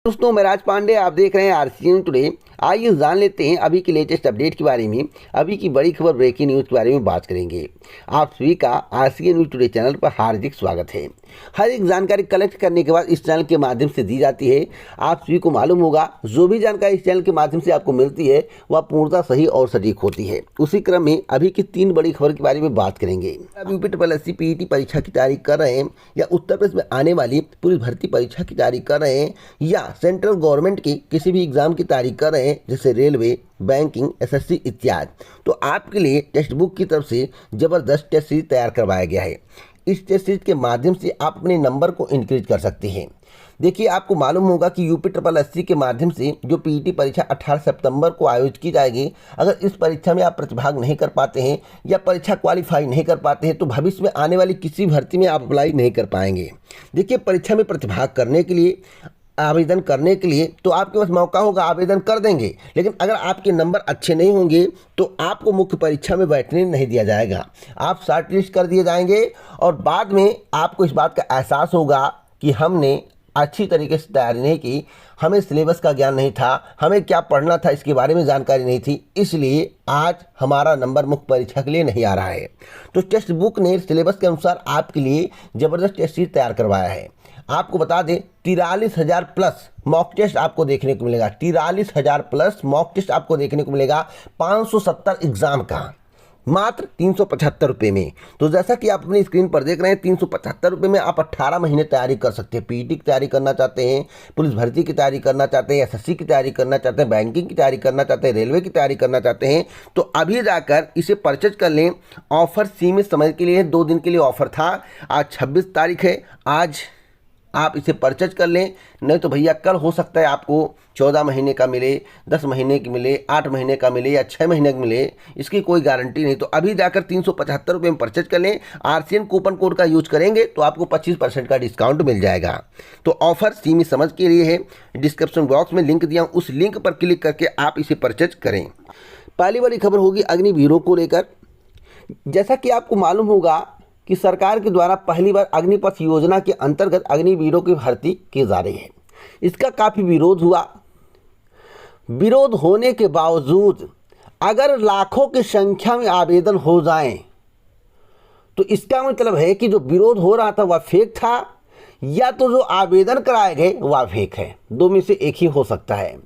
दोस्तों मैं राज पांडे, आप देख रहे हैं आरसीएन टुडे। आइए जान लेते हैं अभी की लेटेस्ट अपडेट के बारे में। अभी की बड़ी खबर ब्रेकिंग न्यूज़ के बारे में बात करेंगे। आप सभी का आरसीएन न्यूज़ टुडे चैनल पर हार्दिक स्वागत है। हर एक जानकारी कलेक्ट करने के बाद इस चैनल के माध्यम से दी जाती है। आप सभी को मालूम होगा, जो भी जानकारी इस चैनल के माध्यम से आपको मिलती है वह पूर्णतः सही और सटीक होती है। उसी क्रम में अभी की 3 बड़ी खबर के बारे में बात करेंगे। अब यूपी पीईटी परीक्षा की तैयारी कर रहे हैं या उत्तर प्रदेश में आने वाली पुलिस भर्ती परीक्षा की तैयारी कर रहे हैं या सेंट्रल गवर्नमेंट की किसी भी एग्जाम की तैयारी कर रहे हैं जैसे रेलवे, बैंकिंग, एसएससी इत्यादि, तो आपके लिए टेक्स्ट बुक की तरफ से जबरदस्त टेस्ट सीरीज तैयार करवाया गया है। इस टेस्ट सीरीज के माध्यम से आप अपने नंबर को इंक्रीज कर सकते हैं। देखिए, आपको मालूम होगा कि यूपी के माध्यम से जो पीईटी परीक्षा 18 सितंबर को आयोजित की जाएगी, अगर इस परीक्षा में आप प्रतिभाग नहीं कर पाते हैं या परीक्षा क्वालिफाई नहीं कर पाते हैं तो भविष्य में आने वाली किसी भर्ती में आप अप्लाई नहीं कर पाएंगे। देखिए, परीक्षा में प्रतिभाग करने के लिए, आवेदन करने के लिए तो आपके पास मौका होगा, आवेदन कर देंगे, लेकिन अगर आपके नंबर अच्छे नहीं होंगे तो आपको मुख्य परीक्षा में बैठने नहीं दिया जाएगा। आप शॉर्ट लिस्ट कर दिए जाएंगे और बाद में आपको इस बात का एहसास होगा कि हमने अच्छी तरीके से तैयारी नहीं की, हमें सिलेबस का ज्ञान नहीं था, हमें क्या पढ़ना था इसके बारे में जानकारी नहीं थी, इसलिए आज हमारा नंबर मुख्य परीक्षा के लिए नहीं आ रहा है। तो टेक्स्ट बुक ने सिलेबस के अनुसार आपके लिए ज़बरदस्त टेस्ट सीरीज तैयार करवाया है। आपको बता दें, 43,000 प्लस मॉक टेस्ट आपको देखने को मिलेगा। 43,000 प्लस मॉक टेस्ट आपको देखने को मिलेगा 570 एग्जाम का, मात्र 375 रुपये में। तो जैसा कि आप अपनी स्क्रीन पर देख रहे हैं, 375 रुपये में आप 18 महीने तैयारी कर सकते हैं। पीईटी की तैयारी करना चाहते हैं, पुलिस भर्ती की तैयारी करना चाहते हैं, एसएससी की तैयारी करना चाहते हैं, बैंकिंग की तैयारी करना चाहते हैं, रेलवे की तैयारी करना चाहते हैं, तो अभी जाकर इसे परचेज कर लें। ऑफर सीमित समय के लिए, 2 दिन के लिए ऑफर था। आज 26 तारीख है, आज आप इसे परचेज कर लें, नहीं तो भैया कल हो सकता है आपको 14 महीने का मिले, 10 महीने की मिले, 8 महीने का मिले या 6 महीने का मिले, इसकी कोई गारंटी नहीं। तो अभी जाकर 375 रुपये में परचेज कर लें। आरसीएन कूपन कोड का यूज करेंगे तो आपको 25% का डिस्काउंट मिल जाएगा। तो ऑफर सीमित समझ के लिए है। डिस्क्रिप्शन बॉक्स में लिंक दिया हूँ, उस लिंक पर क्लिक करके आप इसे परचेज करें। पहली वाली खबर होगी अग्निवीरों को लेकर। जैसा कि आपको मालूम होगा कि सरकार के द्वारा पहली बार अग्निपथ योजना के अंतर्गत अग्निवीरों की भर्ती की जा रही है। इसका काफ़ी विरोध हुआ। विरोध होने के बावजूद अगर लाखों की संख्या में आवेदन हो जाएं तो इसका मतलब है कि जो विरोध हो रहा था वह फेक था या तो जो आवेदन कराए गए वह फेक है। 2 में से एक ही हो सकता है।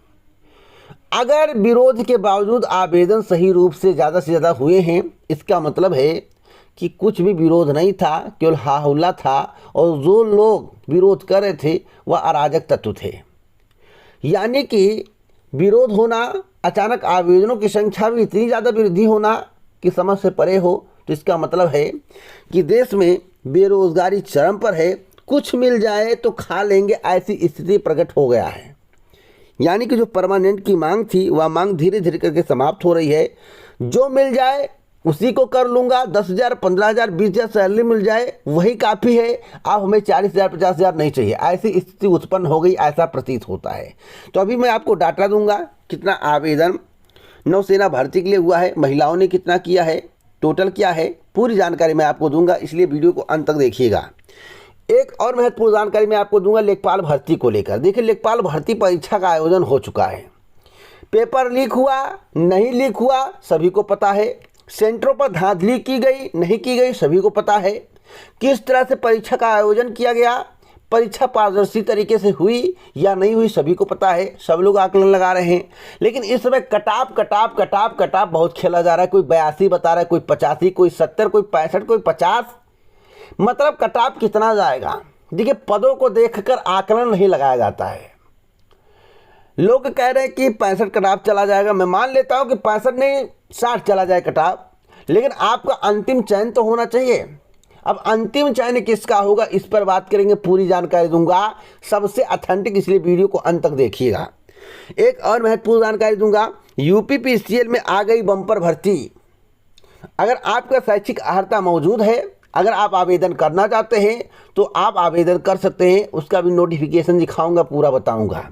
अगर विरोध के बावजूद आवेदन सही रूप से ज़्यादा हुए हैं, इसका मतलब है कि कुछ भी विरोध नहीं था, केवल हाहुल्ला था और जो लोग विरोध कर रहे थे वह अराजक तत्व थे। यानी कि विरोध होना, अचानक आवेदनों की संख्या में इतनी ज़्यादा वृद्धि होना कि समझ से परे हो, तो इसका मतलब है कि देश में बेरोजगारी चरम पर है। कुछ मिल जाए तो खा लेंगे, ऐसी स्थिति प्रकट हो गया है। यानी कि जो परमानेंट की मांग थी वह मांग धीरे धीरे करके समाप्त हो रही है। जो मिल जाए उसी को कर लूँगा, 10,000, 15,000, 20,000 सैलरी मिल जाए वही काफ़ी है, अब हमें 40,000, 50,000 नहीं चाहिए, ऐसी स्थिति उत्पन्न हो गई, ऐसा प्रतीत होता है। तो अभी मैं आपको डाटा दूंगा कितना आवेदन नौसेना भर्ती के लिए हुआ है, महिलाओं ने कितना किया है, टोटल क्या है, पूरी जानकारी मैं आपको दूंगा, इसलिए वीडियो को अंत तक देखिएगा। एक और महत्वपूर्ण जानकारी मैं आपको दूंगा लेखपाल भर्ती को लेकर। देखिए, लेखपाल भर्ती परीक्षा का आयोजन हो चुका है। पेपर लीक हुआ, नहीं लीक हुआ, सभी को पता है। सेंटरों पर धांधली की गई, नहीं की गई, सभी को पता है। किस तरह से परीक्षा का आयोजन किया गया, परीक्षा पारदर्शी तरीके से हुई या नहीं हुई, सभी को पता है। सब लोग आकलन लगा रहे हैं। लेकिन इस समय कटाप बहुत खेला जा रहा है। कोई 82 बता रहा है, कोई 85, कोई 70, कोई 65, कोई 50। मतलब कटाप कितना जाएगा। देखिए, पदों को देखकर आकलन नहीं लगाया जाता है। लोग कह रहे हैं कि 65 कटाप चला जाएगा। मैं मान लेता हूं कि 65 नहीं, 60 चला जाए कटाप, लेकिन आपका अंतिम चयन तो होना चाहिए। अब अंतिम चयन किसका होगा इस पर बात करेंगे, पूरी जानकारी दूंगा, सबसे ऑथेंटिक, इसलिए वीडियो को अंत तक देखिएगा। एक और महत्वपूर्ण जानकारी दूंगा, यूपीपीसीएल में आ गई बम्पर भर्ती। अगर आपका शैक्षिक अर्हता मौजूद है, अगर आप आवेदन करना चाहते हैं तो आप आवेदन कर सकते हैं। उसका भी नोटिफिकेशन दिखाऊंगा, पूरा बताऊंगा।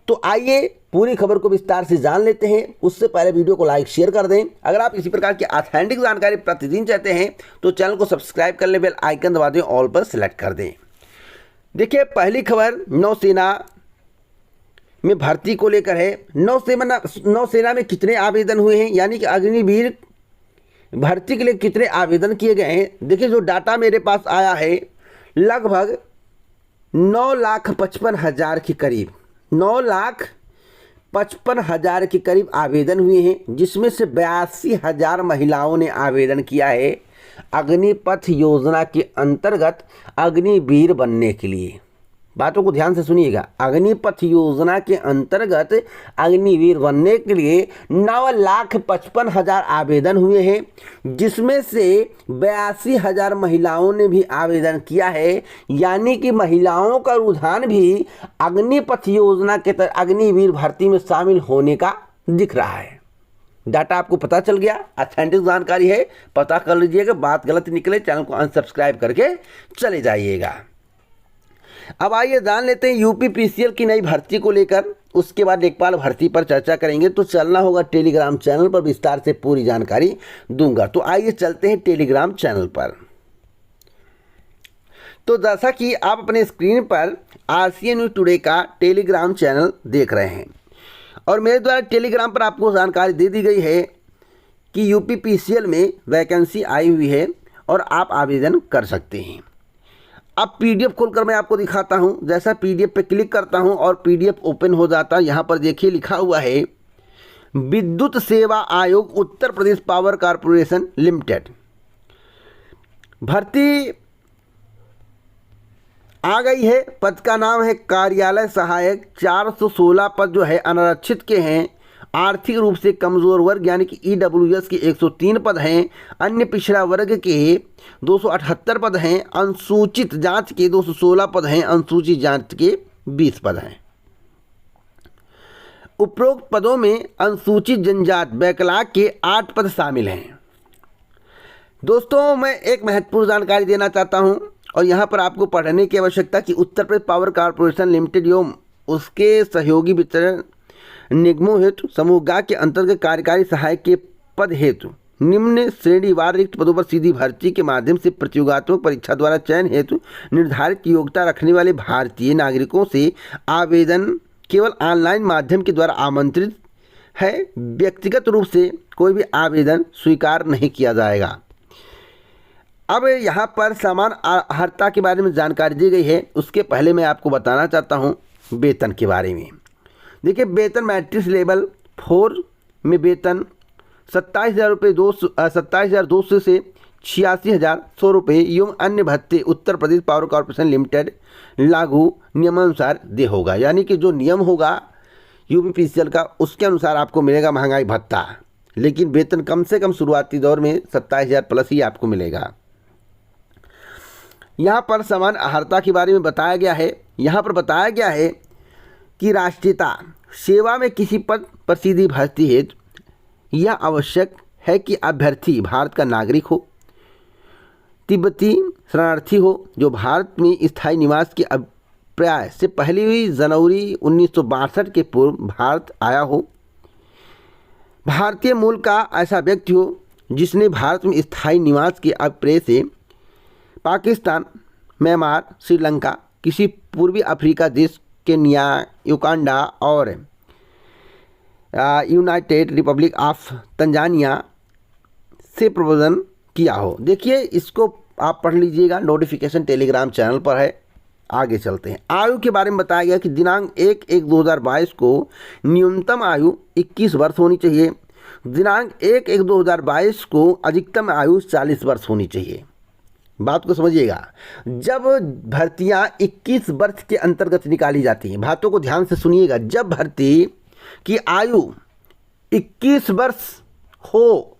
तो आइए पूरी खबर को विस्तार से जान लेते हैं। उससे पहले वीडियो को लाइक शेयर कर दें। अगर आप इसी प्रकार की ऑथेंटिक जानकारी प्रतिदिन चाहते हैं तो चैनल को सब्सक्राइब कर लें, बेल आइकन दबा दें, ऑल पर सेलेक्ट कर दें। देखिए, पहली खबर, नौसेना में भर्ती को लेकर है। नौसेना में कितने आवेदन हुए हैं, यानी कि अग्निवीर भर्ती के लिए कितने आवेदन किए गए हैं। देखिए जो डाटा मेरे पास आया है, लगभग 9,55,000 के करीब 9,55,000 के करीब आवेदन हुए हैं, जिसमें से 82,000 महिलाओं ने आवेदन किया है अग्निपथ योजना के अंतर्गत अग्निवीर बनने के लिए। बातों को ध्यान से सुनिएगा, अग्निपथ योजना के अंतर्गत अग्निवीर बनने के लिए 9,55,000 आवेदन हुए हैं, जिसमें से 82,000 महिलाओं ने भी आवेदन किया है। यानी कि महिलाओं का रुझान भी अग्निपथ योजना के तहत अग्निवीर भर्ती में शामिल होने का दिख रहा है। डाटा आपको पता चल गया, ऑथेंटिक जानकारी है, पता कर लीजिएगा। बात गलत निकले चैनल को अनसब्सक्राइब करके चले जाइएगा। अब आइए जान लेते हैं यूपी पीसीएल की नई भर्ती को लेकर, उसके बाद लेखपाल भर्ती पर चर्चा करेंगे। तो चलना होगा टेलीग्राम चैनल पर, विस्तार से पूरी जानकारी दूंगा। तो आइए चलते हैं टेलीग्राम चैनल पर। तो जैसा कि आप अपने स्क्रीन पर आरसीएन न्यूज़ टुडे का टेलीग्राम चैनल देख रहे हैं और मेरे द्वारा टेलीग्राम पर आपको जानकारी दे दी गई है कि यूपी पीसीएल में वैकेंसी आई हुई है और आप आवेदन कर सकते हैं। अब पीडीएफ खोलकर मैं आपको दिखाता हूं। जैसा पीडीएफ पे क्लिक करता हूं और पीडीएफ ओपन हो जाता है, यहां पर देखिए लिखा हुआ है विद्युत सेवा आयोग Uttar Pradesh power corporation limited. भर्ती आ गई है। पद का नाम है कार्यालय सहायक। 416 पद जो है अनारक्षित के हैं। आर्थिक रूप से कमजोर वर्ग यानी कि ईडब्ल्यूएस के 103 पद हैं। अन्य पिछड़ा वर्ग के 278 पद हैं। अनुसूचित जांच के 216 पद हैं। अनुसूचित जांच के 20 पद हैं। उपरोक्त पदों में अनुसूचित जनजाति बैकलॉग के 8 पद शामिल हैं। दोस्तों मैं एक महत्वपूर्ण जानकारी देना चाहता हूं और यहां पर आपको पढ़ने की आवश्यकता कि Uttar Pradesh power corporation limited एवं उसके सहयोगी वितरण निगमों हेतु समूह ग के अंतर्गत कार्यकारी सहायक के पद हेतु निम्न श्रेणीवार रिक्त पदों पर सीधी भर्ती के माध्यम से प्रतियोगात्मक परीक्षा द्वारा चयन हेतु निर्धारित योग्यता रखने वाले भारतीय नागरिकों से आवेदन केवल ऑनलाइन माध्यम के द्वारा आमंत्रित है। व्यक्तिगत रूप से कोई भी आवेदन स्वीकार नहीं किया जाएगा। अब यहाँ पर समान अर्हता के बारे में जानकारी दी गई है। उसके पहले मैं आपको बताना चाहता हूँ वेतन के बारे में। देखिए वेतन मैट्रिक्स लेवल 4 में वेतन 27,200 से 86,100 रुपये एवं अन्य भत्ते Uttar Pradesh power corporation limited लागू नियमानुसार दे होगा। यानी कि जो नियम होगा यूपी पीसीएल का उसके अनुसार आपको मिलेगा महंगाई भत्ता, लेकिन वेतन कम से कम शुरुआती दौर में 27,000 प्लस ही आपको मिलेगा। यहाँ पर समान अर्हता के बारे में बताया गया है। यहाँ पर बताया गया है कि राष्ट्रीयता सेवा में किसी पद पर सीधी भर्ती हेतु यह आवश्यक है कि अभ्यर्थी भारत का नागरिक हो, तिब्बती शरणार्थी हो, जो भारत में स्थायी निवास की अभिप्राय से 1 जनवरी 1962 के पूर्व भारत आया हो, भारतीय मूल का ऐसा व्यक्ति हो जिसने भारत में स्थायी निवास के अभिप्राय से पाकिस्तान, म्यांमार, श्रीलंका, किसी पूर्वी अफ्रीका देश, केन्या, युगांडा और यूनाइटेड रिपब्लिक ऑफ तंजानिया से प्रबंधन किया हो। देखिए इसको आप पढ़ लीजिएगा, नोटिफिकेशन टेलीग्राम चैनल पर है। आगे चलते हैं। आयु के बारे में बताया गया कि दिनांक 1/1/2022 को न्यूनतम आयु 21 वर्ष होनी चाहिए। दिनांक 1/1/2022 को अधिकतम आयु 40 वर्ष होनी चाहिए। बात को समझिएगा, जब भर्तियां 21 वर्ष के अंतर्गत निकाली जाती हैं, बातों को ध्यान से सुनिएगा, जब भर्ती की आयु 21 वर्ष हो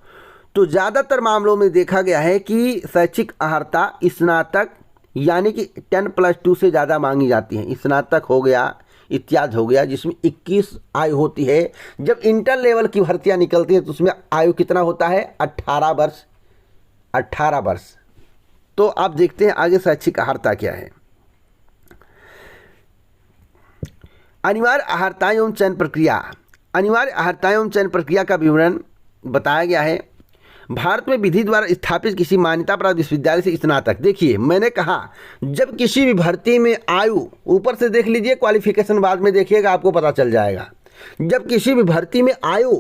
तो ज़्यादातर मामलों में देखा गया है कि शैक्षिक अर्हता स्नातक यानी कि 10+2 से ज़्यादा मांगी जाती है। स्नातक हो गया, इत्यादि हो गया, जिसमें 21 आयु होती है। जब इंटर लेवल की भर्तियां निकलती हैं तो उसमें आयु कितना होता है? 18 वर्ष। 18 वर्ष। तो आप देखते हैं आगे शैक्षिक अर्हता क्या है। अनिवार्य अर्हता एवं चयन प्रक्रिया। अनिवार्य अर्हता एवं चयन प्रक्रिया का विवरण बताया गया है। भारत में विधि द्वारा स्थापित किसी मान्यता प्राप्त विश्वविद्यालय से स्नातक। देखिए मैंने कहा जब किसी भी भर्ती में आयु, ऊपर से देख लीजिए, क्वालिफिकेशन बाद में देखिएगा आपको पता चल जाएगा। जब किसी भी भर्ती में आयु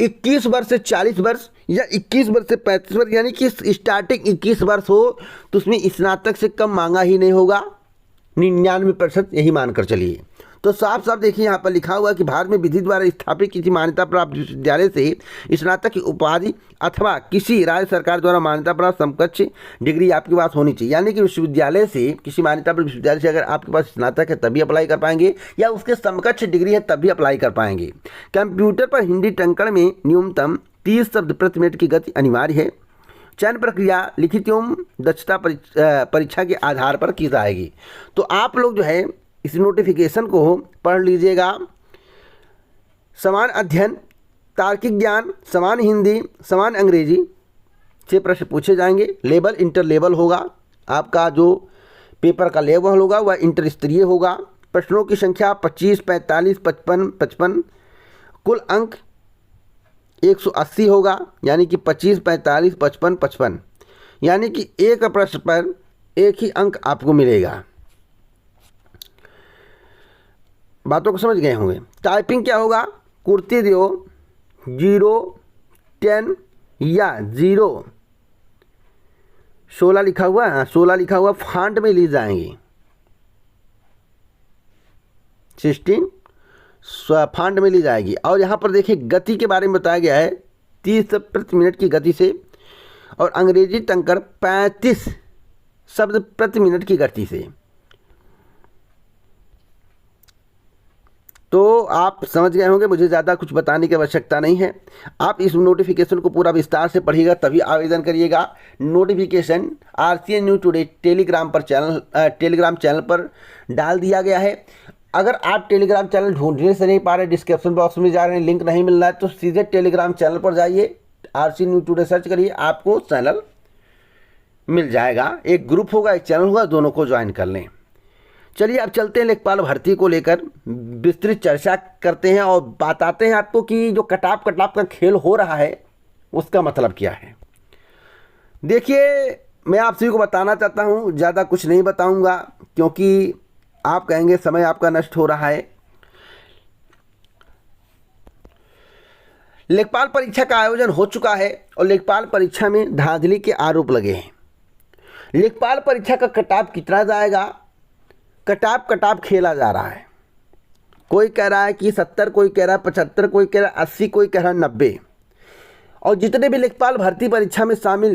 21 वर्ष से 40 वर्ष या 21 वर्ष से 35 वर्ष यानी कि स्टार्टिंग 21 वर्ष हो तो उसमें स्नातक से कम मांगा ही नहीं होगा, 99% यही मानकर चलिए। तो साफ साफ देखिए यहाँ पर लिखा हुआ कि भारत में विधि द्वारा स्थापित किसी मान्यता प्राप्त विश्वविद्यालय से स्नातक की उपाधि अथवा किसी राज्य सरकार द्वारा मान्यता प्राप्त समकक्ष डिग्री आपके पास होनी चाहिए। यानी कि विश्वविद्यालय से, किसी मान्यता प्राप्त विश्वविद्यालय से अगर आपके पास स्नातक है तभी अप्लाई कर पाएंगे, या उसके समकक्ष डिग्री है तभी अप्लाई कर पाएंगे। कंप्यूटर पर हिंदी टंकण में न्यूनतम 30 शब्द प्रति मिनट की गति अनिवार्य है। चयन प्रक्रिया लिखित एवं दक्षता परीक्षा के आधार पर की जाएगी। तो आप लोग जो है इस नोटिफिकेशन को पढ़ लीजिएगा। समान अध्ययन, तार्किक ज्ञान, समान हिंदी, समान अंग्रेजी से प्रश्न पूछे जाएंगे। लेवल इंटर लेवल होगा, आपका जो पेपर का लेवल होगा वह इंटर स्तरीय होगा। प्रश्नों की संख्या 25, 45, 55, 55। कुल अंक 180 होगा, यानी कि 25, 45, 55, 55, यानी कि एक प्रश्न पर एक ही अंक आपको मिलेगा। बातों को समझ गए होंगे। टाइपिंग क्या होगा, कुर्ती दियो 0, 10 या 0, 16 लिखा हुआ है, 16 लिखा हुआ फॉन्ट में ली जाएंगी, 16 फॉन्ट में ली जाएगी। और यहाँ पर देखिए गति के बारे में बताया गया है 30 प्रति मिनट की गति से, और अंग्रेजी टंकण 35 शब्द प्रति मिनट की गति से। तो आप समझ गए होंगे, मुझे ज़्यादा कुछ बताने की आवश्यकता नहीं है। आप इस नोटिफिकेशन को पूरा विस्तार से पढ़िएगा तभी आवेदन करिएगा। Notification RCN news today Telegram channel पर डाल दिया गया है। अगर आप टेलीग्राम चैनल ढूंढने से नहीं पा रहे, डिस्क्रिप्शन बॉक्स में जा रहे हैं, लिंक नहीं मिल रहा है, तो सीधे टेलीग्राम चैनल पर जाइए, आरसीएन न्यूज़ टुडे सर्च करिए, आपको चैनल मिल जाएगा। एक ग्रुप होगा, एक चैनल होगा, दोनों को ज्वाइन कर लें। चलिए अब चलते हैं लेखपाल भर्ती को लेकर विस्तृत चर्चा करते हैं और बताते हैं आपको कि जो कटाप का खेल हो रहा है उसका मतलब क्या है। देखिए मैं आप सभी को बताना चाहता हूं, ज़्यादा कुछ नहीं बताऊंगा क्योंकि आप कहेंगे समय आपका नष्ट हो रहा है। लेखपाल परीक्षा का आयोजन हो चुका है और लेखपाल परीक्षा में धांधली के आरोप लगे हैं। लेखपाल परीक्षा का कटाप कितना जाएगा, कटाप खेला जा रहा है। कोई कह रहा है कि 70, कोई कह रहा है 75, कोई कह रहा है 80, कोई कह रहा है 90। और जितने भी लेखपाल भर्ती परीक्षा में शामिल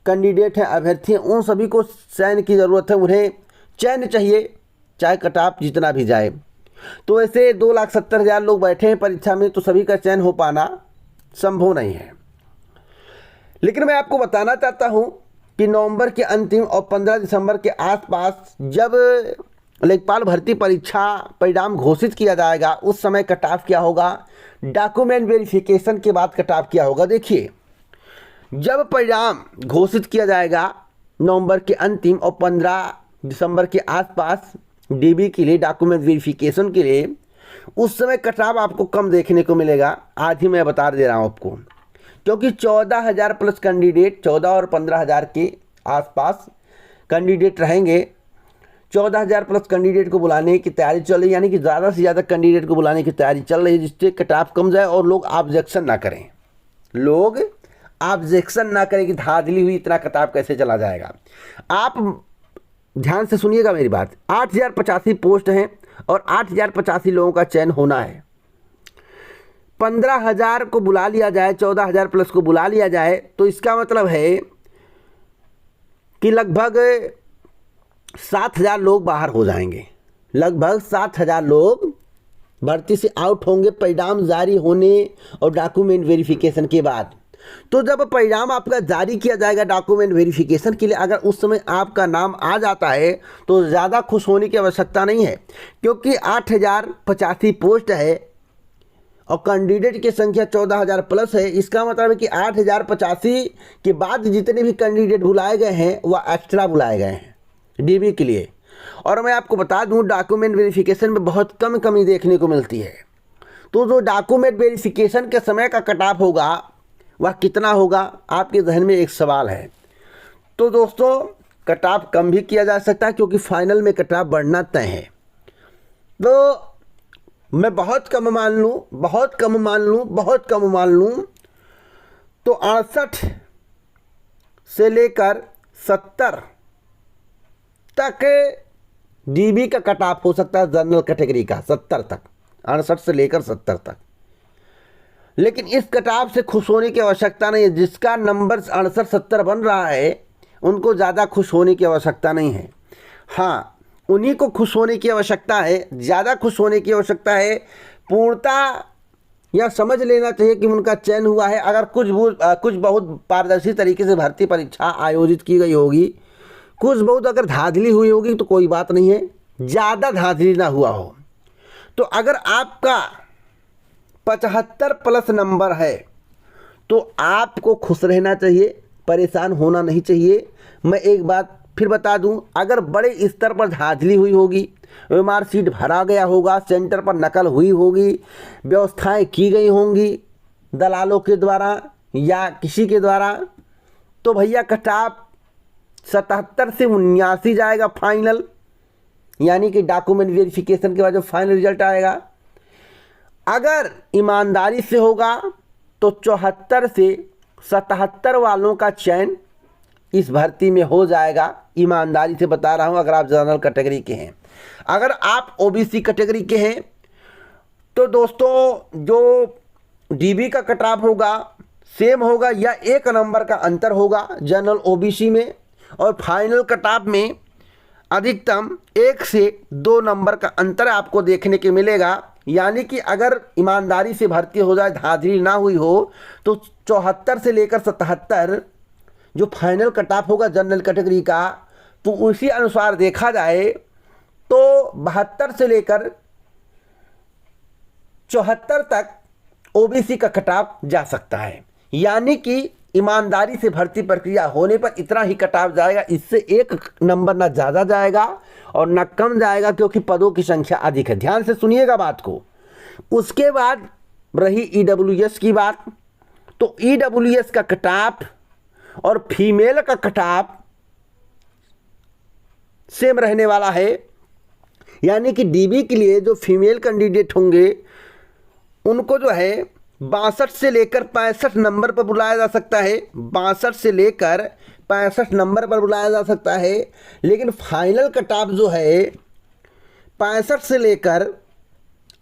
कैंडिडेट हैं, अभ्यर्थी हैं, उन सभी को चयन की ज़रूरत है। उन्हें चयन चाहिए, चाहे कटाप जितना भी जाए। तो ऐसे 2,70,000 लोग बैठे हैं परीक्षा में, तो सभी का चयन हो पाना संभव नहीं है। लेकिन मैं आपको बताना चाहता हूँ कि नवंबर के अंतिम और 15 दिसंबर के आसपास जब लेखपाल भर्ती परीक्षा परिणाम घोषित किया जाएगा, उस समय कटाफ क्या होगा, डॉक्यूमेंट वेरिफिकेशन के बाद कटाफ क्या होगा। देखिए जब परिणाम घोषित किया जाएगा नवंबर के अंतिम और 15 दिसंबर के आसपास डीबी के लिए, डॉक्यूमेंट वेरिफिकेशन के लिए, उस समय कटाफ आपको कम देखने को मिलेगा। आज ही मैं बता दे रहा हूँ आपको, क्योंकि 14,000 प्लस कैंडिडेट, 14 और 15,000 के आसपास कैंडिडेट रहेंगे। 14,000 प्लस कैंडिडेट को बुलाने की तैयारी चल रही, यानी कि ज़्यादा से ज़्यादा कैंडिडेट को बुलाने की तैयारी चल रही है, जिससे कटाफ कम जाए और लोग ऑब्जेक्शन ना करें, कि धांधली हुई, इतना कटाफ कैसे चला जाएगा। आप ध्यान से सुनिएगा मेरी बात। 8,085 पोस्ट हैं और 8,085 लोगों का चयन होना है। 15,000 को बुला लिया जाए, 14,000 प्लस को बुला लिया जाए, तो इसका मतलब है कि लगभग 7,000 लोग बाहर हो जाएंगे। लगभग 7,000 लोग भर्ती से आउट होंगे परिणाम जारी होने और डॉक्यूमेंट वेरिफिकेशन के बाद। तो जब परिणाम आपका जारी किया जाएगा डॉक्यूमेंट वेरिफिकेशन के लिए, अगर उस समय आपका नाम आ जाता है तो ज़्यादा खुश होने की आवश्यकता नहीं है, क्योंकि 8,085 पोस्ट है और कैंडिडेट की संख्या 14,000 प्लस है। इसका मतलब है कि 8,085 के बाद जितने भी कैंडिडेट बुलाए गए हैं वह एक्स्ट्रा बुलाए गए हैं डीबी के लिए। और मैं आपको बता दूं, डॉक्यूमेंट वेरिफिकेशन में बहुत कम कमी देखने को मिलती है। तो जो डॉक्यूमेंट वेरिफिकेशन के समय का कटाफ होगा वह कितना होगा, आपके जहन में एक सवाल है। तो दोस्तों कट ऑफ कम भी किया जा सकता है क्योंकि फाइनल में कट ऑफ बढ़ना तय है। तो मैं बहुत कम मान लूँ तो 68 से लेकर 70 तक डीबी का कट ऑफ हो सकता है जनरल कैटेगरी का, 70 तक, 68 से लेकर 70 तक। लेकिन इस कट ऑफ से खुश होने की आवश्यकता नहीं है। जिसका नंबर 68-70 बन रहा है उनको ज़्यादा खुश होने की आवश्यकता नहीं है। हाँ, उन्हीं को खुश होने की आवश्यकता है, ज़्यादा खुश होने की आवश्यकता है। पूर्णतः यह समझ लेना चाहिए कि उनका चयन हुआ है। अगर कुछ बहुत पारदर्शी तरीके से भर्ती परीक्षा आयोजित की गई होगी, कुछ बहुत अगर धांधली हुई होगी तो कोई बात नहीं है, ज़्यादा धांधली ना हुआ हो। तो अगर आपका 75 प्लस नंबर है तो आपको खुश रहना चाहिए, परेशान होना नहीं चाहिए। मैं एक बात फिर बता दूं, अगर बड़े स्तर पर धांधली हुई होगी, ओएमआर सीट भरा गया होगा, सेंटर पर नकल हुई होगी, व्यवस्थाएं की गई होंगी दलालों के द्वारा या किसी के द्वारा, तो भैया कट ऑफ 77 से 79 जाएगा फाइनल, यानी कि डॉक्यूमेंट वेरिफिकेशन के बाद जो फाइनल रिजल्ट आएगा। अगर ईमानदारी से होगा तो 74 से 77 वालों का चयन इस भर्ती में हो जाएगा। ईमानदारी से बता रहा हूं, अगर आप जनरल कैटेगरी के हैं। अगर आप ओबीसी कैटेगरी के हैं तो दोस्तों जो डीबी का कट ऑफ होगा सेम होगा या 1 नंबर का अंतर होगा जनरल ओबीसी में, और फाइनल कट ऑफ में अधिकतम 1 से 2 नंबर का अंतर आपको देखने के मिलेगा। यानी कि अगर ईमानदारी से भर्ती हो जाए, धांधली ना हुई हो, तो 74 से लेकर 77 जो फाइनल कट ऑफ होगा जनरल कैटेगरी का, तो उसी अनुसार देखा जाए तो 72 से लेकर 74 तक ओबीसी का कट ऑफ जा सकता है। यानी कि ईमानदारी से भर्ती प्रक्रिया होने पर इतना ही कट ऑफ जाएगा, इससे 1 नंबर ना ज़्यादा जाएगा और ना कम जाएगा, क्योंकि पदों की संख्या अधिक है। ध्यान से सुनिएगा बात को। उसके बाद रही ईडब्ल्यूएस की बात, तो ईडब्ल्यूएस का कट ऑफ और फीमेल का कट ऑफ सेम रहने वाला है। यानी कि डीबी के लिए जो फीमेल कैंडिडेट होंगे उनको जो है 62 से लेकर 65 नंबर पर बुलाया जा सकता है, 62 से लेकर 65 नंबर पर बुलाया जा सकता है। लेकिन फाइनल कट ऑफ जो है 65 से लेकर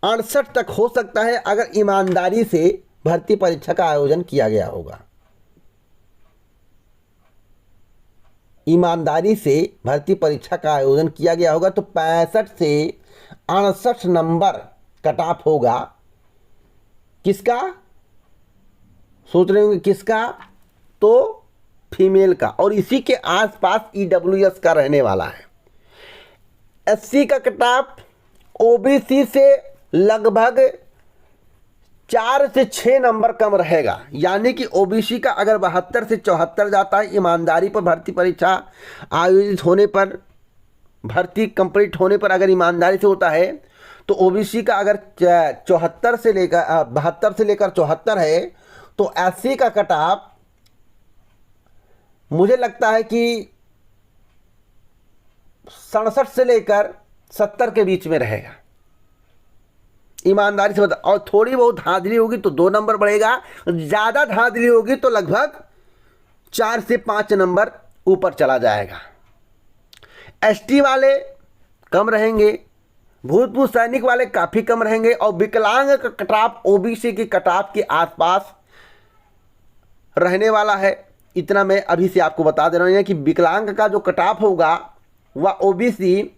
68 तक हो सकता है, अगर ईमानदारी से भर्ती परीक्षा का आयोजन किया गया होगा। ईमानदारी से भर्ती परीक्षा का आयोजन किया गया होगा तो 65 से 68 नंबर कट ऑफ होगा। किसका सोच रहे होंगे, किसका? तो फीमेल का, और इसी के आसपास ईडब्ल्यूएस का रहने वाला है। एससी का कट ऑफ ओबीसी से लगभग 4 से 6 नंबर कम रहेगा। यानी कि ओबीसी का अगर 72 से 74 जाता है ईमानदारी पर भर्ती परीक्षा आयोजित होने पर, भर्ती कंप्लीट होने पर अगर ईमानदारी से होता है, तो ओबीसी का अगर 74 से लेकर 72 से लेकर 74 है, तो एससी का कट ऑफ मुझे लगता है कि 67 से लेकर 70 के बीच में रहेगा। ईमानदारी से बता, और थोड़ी बहुत धांधली होगी तो 2 नंबर बढ़ेगा, ज़्यादा धांधली होगी तो लगभग 4 से 5 नंबर ऊपर चला जाएगा। एसटी वाले कम रहेंगे, भूतपूर्व सैनिक वाले काफ़ी कम रहेंगे, और विकलांग का कट ऑफ ओबीसी की कट ऑफ के आसपास रहने वाला है। इतना मैं अभी से आपको बता दे रहा हूँ कि विकलांग का जो कट ऑफ होगा वह ओबीसी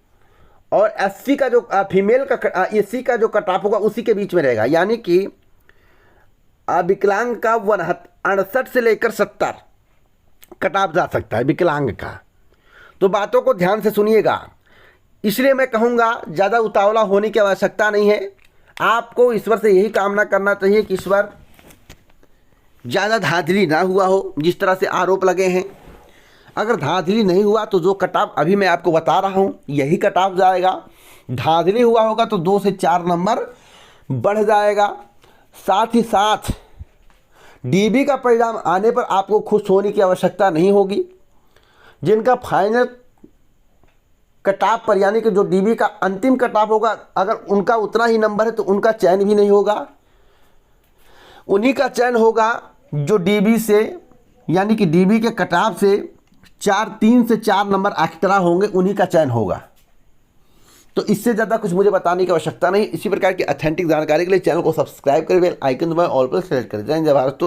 और एससी का जो फीमेल का एससी का जो कट ऑफ होगा उसी के बीच में रहेगा। यानी कि विकलांग का 68 से लेकर 70 कट ऑफ जा सकता है विकलांग का। तो बातों को ध्यान से सुनिएगा। इसलिए मैं कहूँगा ज़्यादा उतावला होने की आवश्यकता नहीं है। आपको ईश्वर से यही कामना करना चाहिए कि ईश्वर ज़्यादा धांधली ना हुआ हो, जिस तरह से आरोप लगे हैं। अगर धांधली नहीं हुआ तो जो कट ऑफ अभी मैं आपको बता रहा हूँ यही कट ऑफ जाएगा। धांधली हुआ होगा तो 2 से 4 नंबर बढ़ जाएगा। साथ ही साथ डीबी का परिणाम आने पर आपको खुश होने की आवश्यकता नहीं होगी। जिनका फाइनल कट ऑफ पर यानी कि जो डीबी का अंतिम कट ऑफ होगा, अगर उनका उतना ही नंबर है तो उनका चयन भी नहीं होगा। उन्हीं का चयन होगा जो डीबी से यानी कि डीबी के कट ऑफ से 3 से 4 नंबर एक्स्ट्रा होंगे, उन्हीं का चयन होगा। तो इससे ज़्यादा कुछ मुझे बताने की आवश्यकता नहीं। इसी प्रकार की ऑथेंटिक जानकारी के लिए चैनल को सब्सक्राइब करें, बेल आइकन दबाएं, ऑल पर सेलेक्ट करें। जय हिंद, जय भारत।